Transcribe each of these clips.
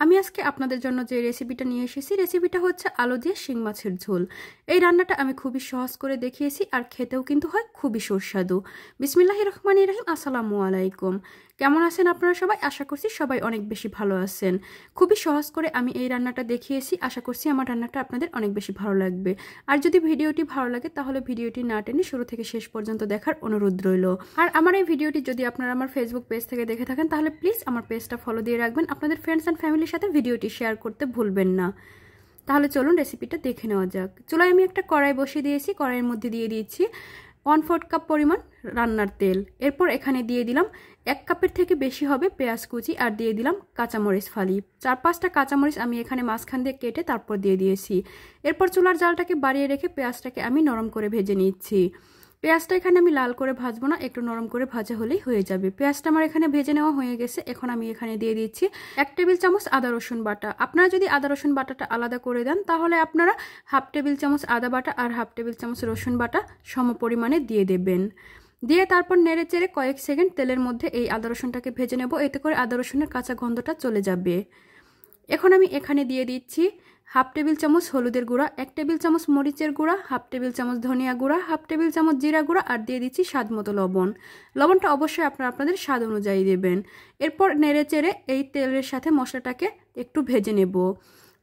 আমি আজকে আপনাদের জন্য যে রেসিপিটা নিয়ে এসেছি রেসিপিটা হচ্ছে আলু দিয়ে শিং মাছের ঝোল। এই রান্নাটা আমি খুবই সহজ করে দেখিয়েছি আর খেতেও কিন্তু হয় খুবই সুস্বাদু। বিসমিল্লাহির রহমানির রহিম। আসসালামু আলাইকুম। কেমন আছেন আপনারা সবাই? আশা করছি সবাই অনেক বেশি ভালো আছেন। খুবই সহজ করে আমি এই রান্নাটা দেখিয়েছি। আশা করছি আমার রান্নাটা আপনাদের অনেক বেশি ভালো লাগবে। আর যদি ভিডিওটি ভালো লাগে তাহলে ভিডিওটি না টেনে শুরু থেকে শেষ পর্যন্ত দেখার অনুরোধ রইল। আর আমার এই ভিডিওটি যদি আপনারা আমার ফেসবুক পেজ থেকে দেখে থাকেন তাহলে প্লিজ আমার পেজটা ফলো দিয়ে রাখবেন। আপনাদের ফ্রেন্ডস অ্যান্ড ফ্যামিলির সাথে ভিডিওটি শেয়ার করতে ভুলবেন না। তাহলে চলুন রেসিপিটা দেখে নেওয়া যাক। চুলায় আমি একটা কড়াই বসিয়ে দিয়েছি। কড়াইয়ের মধ্যে দিয়ে দিয়েছি 1/4 কাপ পরিমাণ রান্নার তেল। এরপর এখানে দিয়ে দিলাম 1 কাপের থেকে বেশি হবে পেঁয়াজ কুচি আর দিয়ে দিলাম কাঁচামরিচ ফালি। 4-5টা কাঁচামরিচ আমি এখানে মাঝখান দিয়ে কেটে তারপর দিয়ে দিয়েছি। এরপর চুলার জালটাকে বাড়িয়ে রেখে পেঁয়াজটাকে আমি নরম করে ভেজে নিচ্ছি। পেঁয়াজটা এখানে আমি লাল করে ভাজবো না, একটু নরম করে ভাজা হলেই হয়ে যাবে। পেঁয়াজটা আমার এখানে ভেজে নেওয়া হয়ে গেছে। এখন আমি এখানে দিয়ে দিচ্ছি 1 টেবিল চামচ আদা রসুন বাটা। আপনারা যদি আদা রসুন বাটাটা আলাদা করে দেন তাহলে আপনারা 1/2 টেবিল চামচ আদা বাটা আর 1/2 টেবিল চামচ রসুন বাটা সম পরিমাণে দিয়ে দেবেন। দিয়ে তারপর নেড়ে চেড়ে কয়েক সেকেন্ড তেলের মধ্যে এই আদা রসুনটাকে ভেজে নেব, এতে করে আদা রসুনের কাঁচা গন্ধটা চলে যাবে। এখন আমি এখানে দিয়ে দিচ্ছি 1/2 টেবিল চামচ হলুদের গুঁড়া, 1 টেবিল চামচ মরিচের গুঁড়া, 1/2 টেবিল চামচ ধনিয়া গুঁড়া, 1/2 টেবিল চামচ জিরা গুঁড়া আর দিয়ে দিচ্ছি স্বাদমতো লবণ। লবণটা অবশ্যই আপনারা আপনাদের স্বাদ অনুযায়ী দেবেন। এরপর নেড়ে চেড়ে এই তেলের সাথে মশলাটাকে একটু ভেজে নেব।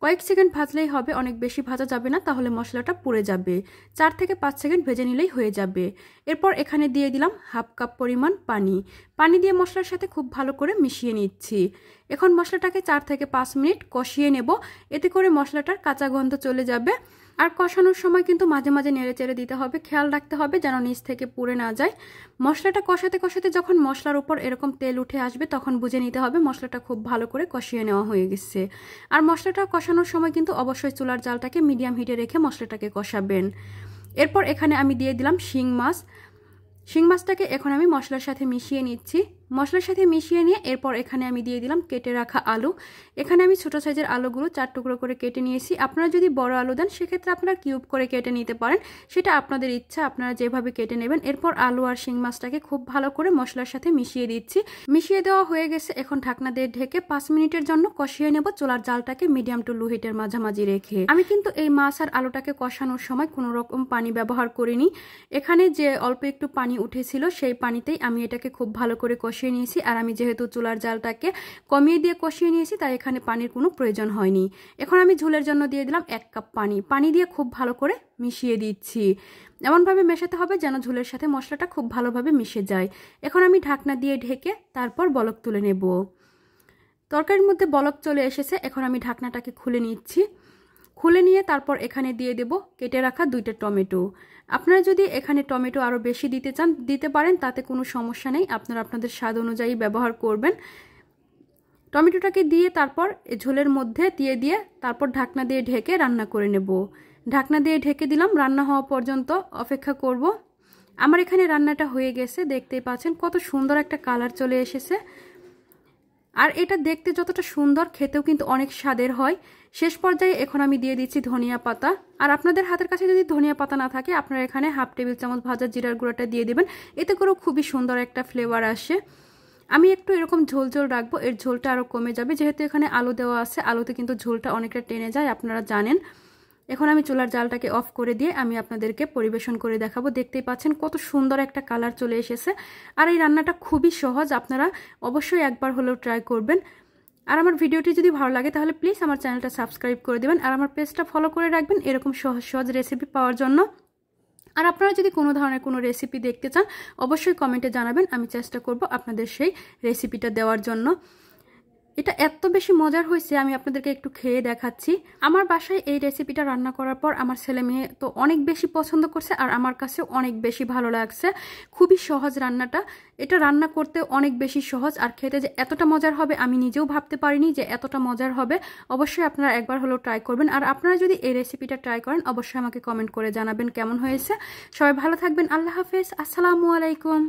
কয়েক সেকেন্ড ভাজলেই হবে, অনেক বেশি ভাজা যাবে না, তাহলে মশলাটা পুড়ে যাবে। 4 থেকে 5 সেকেন্ড ভেজে নিলেই হয়ে যাবে। এরপর এখানে দিয়ে দিলাম 1/2 কাপ পরিমাণ পানি। পানি দিয়ে মশলার সাথে খুব ভালো করে মিশিয়ে নিচ্ছি। এখন মশলাটাকে 4 থেকে 5 মিনিট কষিয়ে নেব, এতে করে মশলাটার কাঁচা গন্ধ চলে যাবে। আর কষানোর সময় কিন্তু মাঝে মাঝে নেড়ে চেড়ে দিতে হবে, খেয়াল রাখতে হবে যেন নিচ থেকে পুড়ে না যায়। মশলাটা কষাতে কষাতে যখন মশলার উপর এরকম তেল উঠে আসবে তখন বুঝে নিতে হবে মশলাটা খুব ভালো করে কষিয়ে নেওয়া হয়ে গেছে। আর মশলাটা কষানোর সময় কিন্তু অবশ্যই চুলার জালটাকে মিডিয়াম হিটে রেখে মশলাটাকে কষাবেন। এরপর এখানে আমি দিয়ে দিলাম শিং মাছ। শিং মাছটাকে এখন আমি মশলার সাথে মিশিয়ে নিচ্ছি। মশলার সাথে মিশিয়ে নিয়ে এরপর এখানে আমি দিয়ে দিলাম কেটে রাখা আলু। এখানে আমি ছোটো সাইজের আলুগুলো 4 টুকরো করে কেটে নিয়েছি। আপনারা যদি বড় আলু দেন সেক্ষেত্রে আপনারা কিউব করে কেটে নিতে পারেন, সেটা আপনাদের ইচ্ছা, আপনারা যেভাবে কেটে নেবেন। এরপর আলু আর শিং মাছটাকে খুব ভালো করে মশলার সাথে মিশিয়ে দিচ্ছি। মিশিয়ে দেওয়া হয়ে গেছে। এখন ঢাকনা দিয়ে ঢেকে 5 মিনিটের জন্য কষিয়ে নেব, চুলার জালটাকে মিডিয়াম টু লো হিটের মাঝামাঝি রেখে। আমি কিন্তু এই মাছ আর আলুটাকে কষানোর সময় কোনো রকম পানি ব্যবহার করিনি। এখানে যে অল্প একটু পানি উঠেছিল সেই পানিতেই আমি এটাকে খুব ভালো করে কষিয়ে নিয়েছি। আর আমি যেহেতু চুলার জালটাকে কমিয়ে দিয়ে কষিয়ে নিয়েছি তাই এখানে পানির কোনো প্রয়োজন হয়নি। এখন আমি ঝোলের জন্য দিয়ে দিলাম 1 কাপ পানি। পানি দিয়ে খুব ভালো করে মিশিয়ে দিচ্ছি। এমনভাবে মেশাতে হবে যেন ঝোলের সাথে মশলাটা খুব ভালোভাবে মিশে যায়। এখন আমি ঢাকনা দিয়ে ঢেকে তারপর বলক তুলে নেব। তরকারির মধ্যে বলক চলে এসেছে। এখন আমি ঢাকনাটাকে খুলে নিচ্ছি। খুলে নিয়ে তারপর এখানে দিয়ে দেব কেটে রাখা 2টা টমেটো। আপনারা যদি এখানে টমেটো আরও বেশি দিতে চান দিতে পারেন, তাতে কোনো সমস্যা নেই, আপনারা আপনাদের স্বাদ অনুযায়ী ব্যবহার করবেন। টমেটোটাকে দিয়ে তারপর ঝোলের মধ্যে দিয়ে তারপর ঢাকনা দিয়ে ঢেকে রান্না করে নেব। ঢাকনা দিয়ে ঢেকে দিলাম, রান্না হওয়া পর্যন্ত অপেক্ষা করব। আমার এখানে রান্নাটা হয়ে গেছে, দেখতেই পাচ্ছেন কত সুন্দর একটা কালার চলে এসেছে। আর এটা দেখতে যতটা সুন্দর খেতেও কিন্তু অনেক স্বাদের হয়। শেষ পর্যায়ে এখন আমি দিয়ে দিচ্ছি ধনিয়া পাতা। আর আপনাদের হাতের কাছে যদি ধনিয়া পাতা না থাকে আপনারা এখানে 1/2 টেবিল চামচ ভাজা জিরার গুঁড়াটা দিয়ে দেবেন, এতে করেও খুবই সুন্দর একটা ফ্লেভার আসে। আমি একটু এরকম ঝোল ঝোল রাখবো, এর ঝোলটা আরও কমে যাবে, যেহেতু এখানে আলু দেওয়া আছে, আলুতে কিন্তু ঝোলটা অনেকটা টেনে যায়, আপনারা জানেন। এখন আমি চুলার জালটাকে অফ করে দিয়ে আমি আপনাদেরকে পরিবেশন করে দেখাবো। দেখতেই পাচ্ছেন কত সুন্দর একটা কালার চলে এসেছে। আর এই রান্নাটা খুবই সহজ, আপনারা অবশ্যই একবার হলেও ট্রাই করবেন। আর আমার ভিডিওটি যদি ভালো লাগে তাহলে প্লিজ আমার চ্যানেলটা সাবস্ক্রাইব করে দেবেন আর আমার পেজটা ফলো করে রাখবেন এরকম সহজ সহজ রেসিপি পাওয়ার জন্য। আর আপনারা যদি কোনো ধরনের কোনো রেসিপি দেখতে চান অবশ্যই কমেন্টে জানাবেন, আমি চেষ্টা করব আপনাদের সেই রেসিপিটা দেওয়ার জন্য। এটা এত বেশি মজার হয়েছে, আমি আপনাদেরকে একটু খেয়ে দেখাচ্ছি। আমার বাসায় এই রেসিপিটা রান্না করার পর আমার ছেলে মেয়ে তো অনেক বেশি পছন্দ করছে আর আমার কাছে অনেক বেশি ভালো লাগছে। খুবই সহজ রান্নাটা, এটা রান্না করতে অনেক বেশি সহজ আর খেতে যে এতটা মজার হবে আমি নিজেও ভাবতে পারিনি যে এতটা মজার হবে। অবশ্যই আপনারা একবার হলেও ট্রাই করবেন। আর আপনারা যদি এই রেসিপিটা ট্রাই করেন অবশ্যই আমাকে কমেন্ট করে জানাবেন কেমন হয়েছে। সবাই ভালো থাকবেন। আল্লাহ হাফেজ। আসসালামু আলাইকুম।